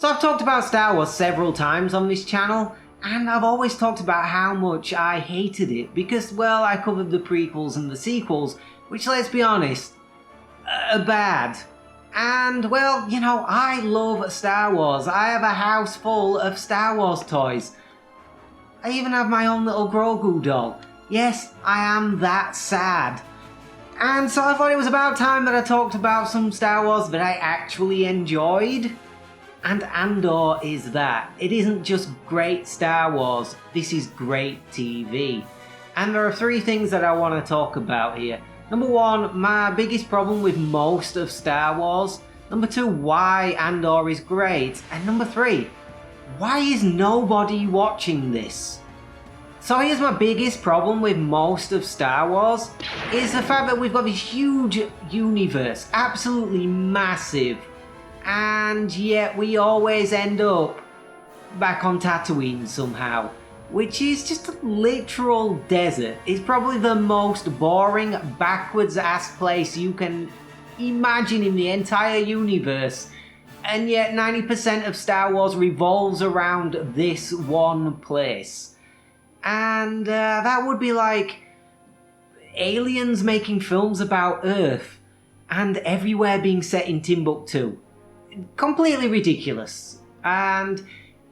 So I've talked about Star Wars several times on this channel, and I've always talked about how much I hated it because, well, I covered the prequels and the sequels, which, let's be honest, are bad. And, well, you know, I love Star Wars. I have a house full of Star Wars toys. I even have my own little Grogu doll. Yes, I am that sad. And so I thought it was about time that I talked about some Star Wars that I actually enjoyed. And Andor is that. It isn't just great Star Wars, this is great TV. And there are three things that I want to talk about here. Number one, my biggest problem with most of Star Wars. Number two, why Andor is great. And number three, why is nobody watching this? So here's my biggest problem with most of Star Wars, is the fact that we've got this huge universe, absolutely massive, and yet we always end up back on Tatooine somehow, which is just a literal desert. It's probably the most boring, backwards-ass place you can imagine in the entire universe, and yet 90% of Star Wars revolves around this one place. And that would be like aliens making films about Earth and everywhere being set in Timbuktu. Completely ridiculous. And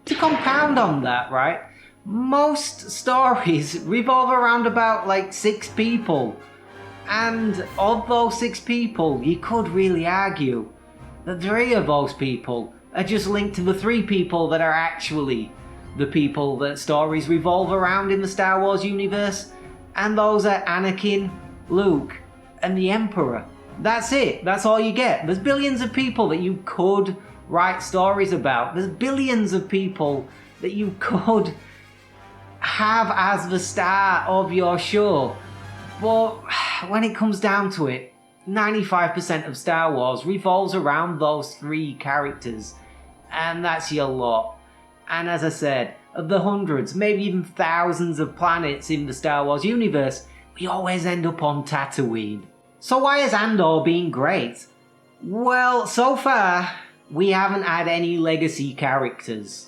to compound on that, right, most stories revolve around about like 6 people. And of those 6 people, you could really argue that 3 of those people are just linked to the 3 people that are actually the people that stories revolve around in the Star Wars universe. And those are Anakin, Luke, and the Emperor. That's it. That's all you get. There's billions of people that you could write stories about. There's billions of people that you could have as the star of your show. But when it comes down to it, 95% of Star Wars revolves around those 3 characters. And that's your lot. And as I said, of the hundreds, maybe even thousands of planets in the Star Wars universe, we always end up on Tatooine. So why has Andor been great? Well, so far, we haven't had any legacy characters.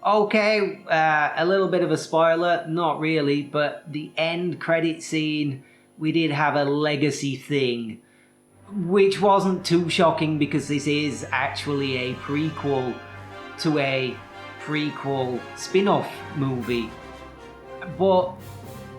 Okay, a little bit of a spoiler, not really, but the end credit scene, we did have a legacy thing, which wasn't too shocking because this is actually a prequel to a prequel spin-off movie. But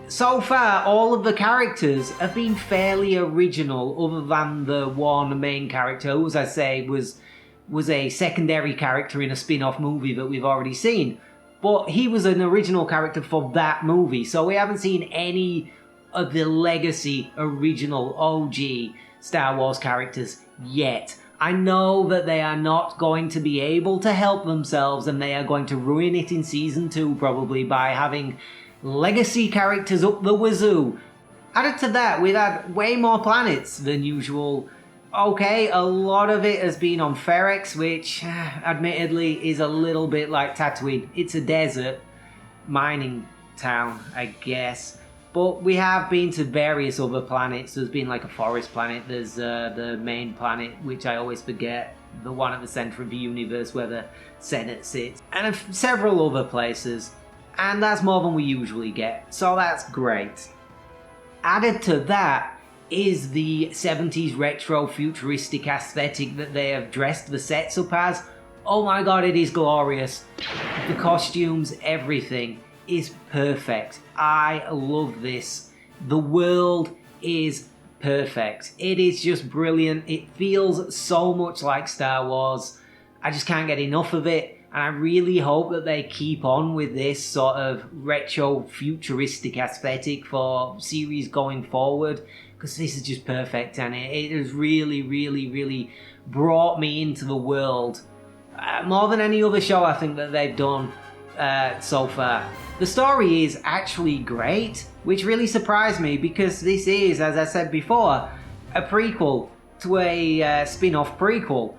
so far, all of the characters have been fairly original, other than the one main character, who, as I say, was a secondary character in a spin-off movie that we've already seen. But he was an original character for that movie, so we haven't seen any of the legacy, original, OG Star Wars characters yet. I know that they are not going to be able to help themselves, and they are going to ruin it in Season 2, probably, by having legacy characters up the wazoo. Added to that, we've had way more planets than usual. Okay, a lot of it has been on Ferrex, which, admittedly, is a little bit like Tatooine. It's a desert mining town, I guess. But we have been to various other planets. There's been like a forest planet. There's the main planet, which I always forget. The one at the center of the universe where the Senate sits. And several other places. And that's more than we usually get. So that's great. Added to that is the 70s retro futuristic aesthetic that they have dressed the sets up as. Oh my god, it is glorious. The costumes, everything is perfect. I love this. The world is perfect. It is just brilliant. It feels so much like Star Wars. I just can't get enough of it. And I really hope that they keep on with this sort of retro futuristic aesthetic for series going forward, because this is just perfect, and it has really, really, really brought me into the world more than any other show I think that they've done so far. The story is actually great, which really surprised me because this is, as I said before, a prequel to a spin-off prequel.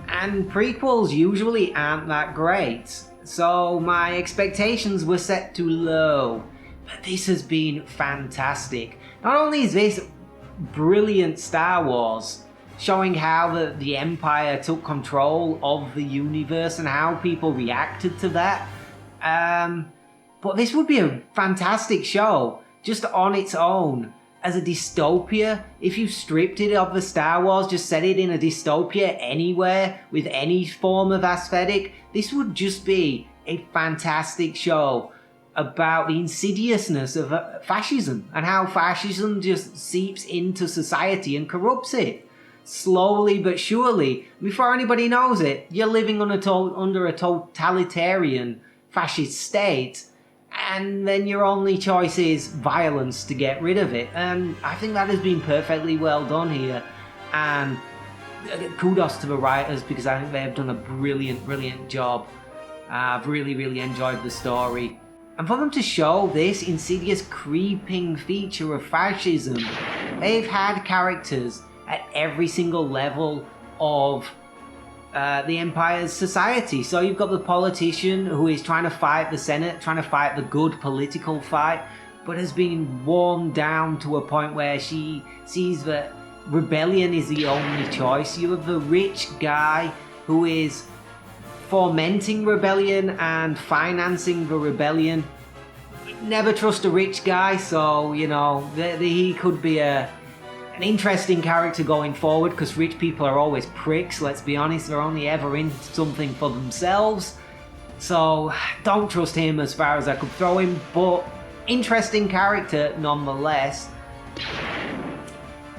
And prequels usually aren't that great, so my expectations were set too low. But this has been fantastic. Not only is this brilliant Star Wars, showing how the Empire took control of the universe and how people reacted to that. But this would be a fantastic show, just on its own, as a dystopia. If you stripped it of the Star Wars, just set it in a dystopia anywhere, with any form of aesthetic, this would just be a fantastic show about the insidiousness of fascism, and how fascism just seeps into society and corrupts it. Slowly but surely, before anybody knows it, you're living under a totalitarian fascist state, and then your only choice is violence to get rid of it. And I think that has been perfectly well done here, and kudos to the writers, because I think they have done a brilliant job. I've really enjoyed the story. And for them to show this insidious creeping feature of fascism, they've had characters at every single level of the Empire's society. So you've got the politician who is trying to fight the Senate, trying to fight the good political fight, but has been worn down to a point where she sees that rebellion is the only choice. You have the rich guy who is fomenting rebellion and financing the rebellion. Never trust a rich guy, so, you know, he could be an interesting character going forward, because rich people are always pricks, let's be honest. They're only ever in something for themselves. So, don't trust him as far as I could throw him, but interesting character nonetheless.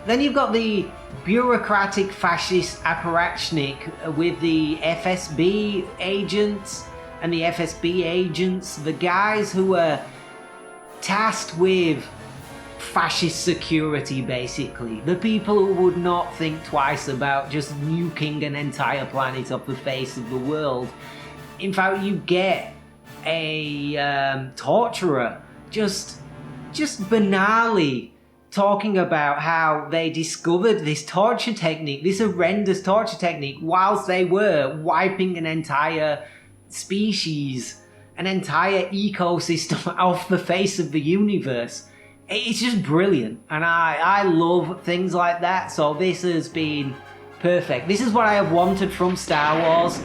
Then you've got the bureaucratic fascist apparatchik with the FSB agents and the FSB agents, the guys who are tasked with fascist security, basically. The people who would not think twice about just nuking an entire planet off the face of the world. In fact, you get a torturer just banally talking about how they discovered this torture technique, this horrendous torture technique, whilst they were wiping an entire species, an entire ecosystem off the face of the universe. It's just brilliant, and I love things like that, so this has been perfect. This is what I have wanted from Star Wars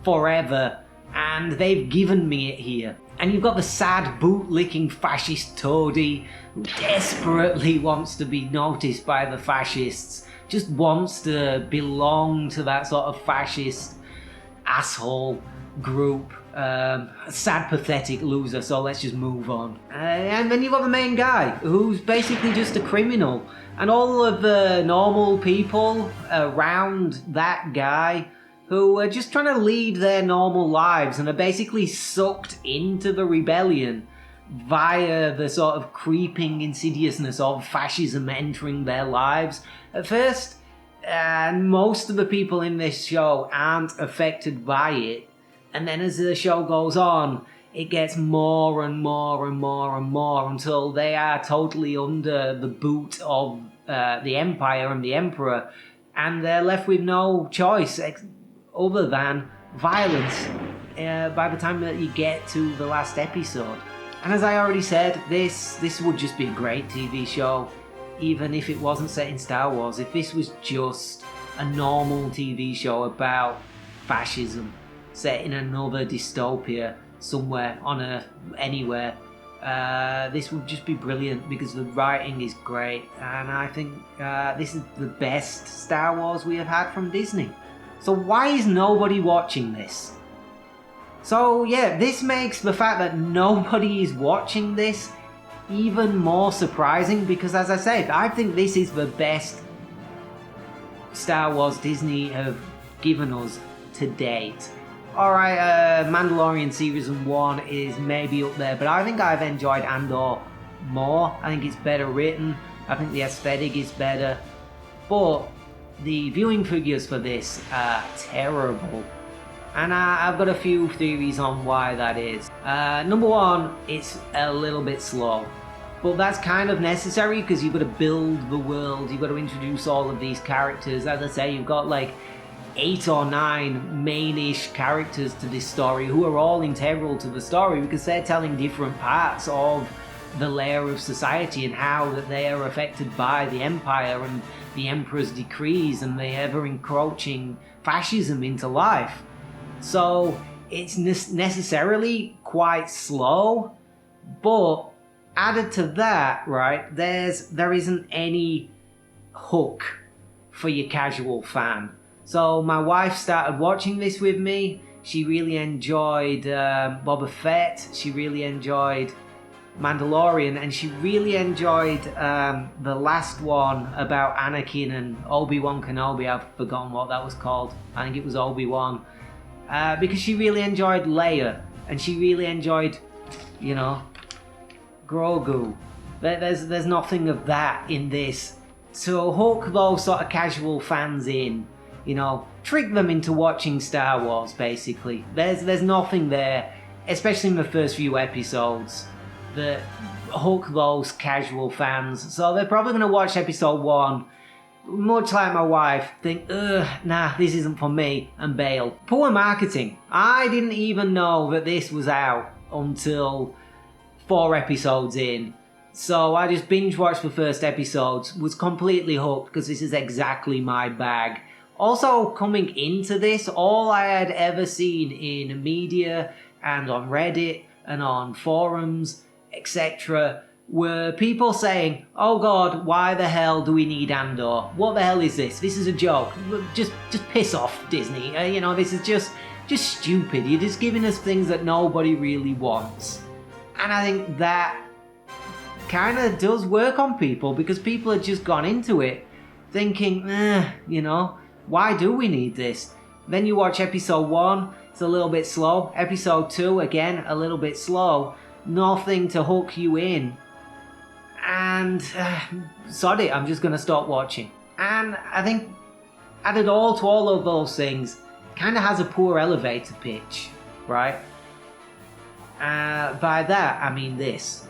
forever, and they've given me it here. And you've got the sad boot-licking fascist toady who desperately wants to be noticed by the fascists, just wants to belong to that sort of fascist asshole group. Sad, pathetic loser, so let's just move on. And then you've got the main guy, who's basically just a criminal. And all of the normal people around that guy who are just trying to lead their normal lives and are basically sucked into the rebellion via the sort of creeping insidiousness of fascism entering their lives. At first, most of the people in this show aren't affected by it. And then as the show goes on, it gets more and more until they are totally under the boot of the Empire and the Emperor, and they're left with no choice other than violence by the time that you get to the last episode. And as I already said, this would just be a great TV show, even if it wasn't set in Star Wars. If this was just a normal TV show about fascism, set in another dystopia somewhere on Earth, anywhere, this would just be brilliant, because the writing is great, and I think this is the best Star Wars we have had from Disney. So why is nobody watching this? So yeah, this makes the fact that nobody is watching this even more surprising, because as I said, I think this is the best Star Wars Disney have given us to date. Alright, Mandalorian Season 1 is maybe up there, but I think I've enjoyed Andor more. I think it's better written, I think the aesthetic is better, but the viewing figures for this are terrible. And I've got a few theories on why that is. Number one, it's a little bit slow. But that's kind of necessary, because you've got to build the world, you've got to introduce all of these characters. As I say, you've got like 8 or 9 main-ish characters to this story who are all integral to the story, because they're telling different parts of the layer of society and how that they are affected by the Empire and the Emperor's decrees and the ever-encroaching fascism into life. So it's necessarily quite slow, but added to that, right, there isn't any hook for your casual fan. So my wife started watching this with me. She really enjoyed Boba Fett. She really enjoyed Mandalorian, and she really enjoyed the last one about Anakin and Obi-Wan Kenobi. I've forgotten what that was called. I think it was Obi-Wan. Because she really enjoyed Leia, and she really enjoyed, Grogu. There's nothing of that in this. So hook those sort of casual fans in, trick them into watching Star Wars, basically. There's nothing there, especially in the first few episodes, that hook those casual fans. So they're probably going to watch episode 1, much like my wife, think, nah, this isn't for me, and bail. Poor marketing. I didn't even know that this was out until 4 episodes in. So I just binge watched the first episodes, was completely hooked because this is exactly my bag. Also, coming into this, all I had ever seen in media and on Reddit and on forums, etc., were people saying, oh god, why the hell do we need Andor? What the hell is this? This is a joke. Just piss off, Disney. This is just stupid. You're just giving us things that nobody really wants. And I think that kind of does work on people, because people have just gone into it thinking, why do we need this? Then you watch episode 1, it's a little bit slow. Episode 2, again, a little bit slow. Nothing to hook you in. And sod it, I'm just going to stop watching. And I think added all to all of those things, kind of has a poor elevator pitch, right? By that, I mean this.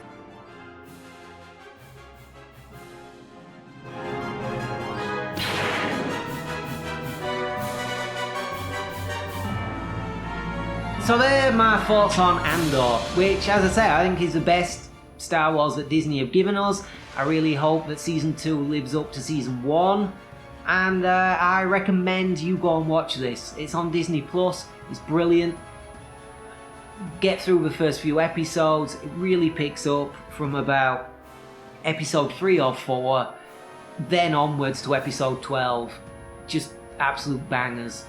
So there are my thoughts on Andor, which, as I say, I think is the best Star Wars that Disney have given us. I really hope that Season 2 lives up to Season 1. And I recommend you go and watch this. It's on Disney+, it's brilliant. Get through the first few episodes, it really picks up from about episode 3 or 4, then onwards to episode 12. Just absolute bangers.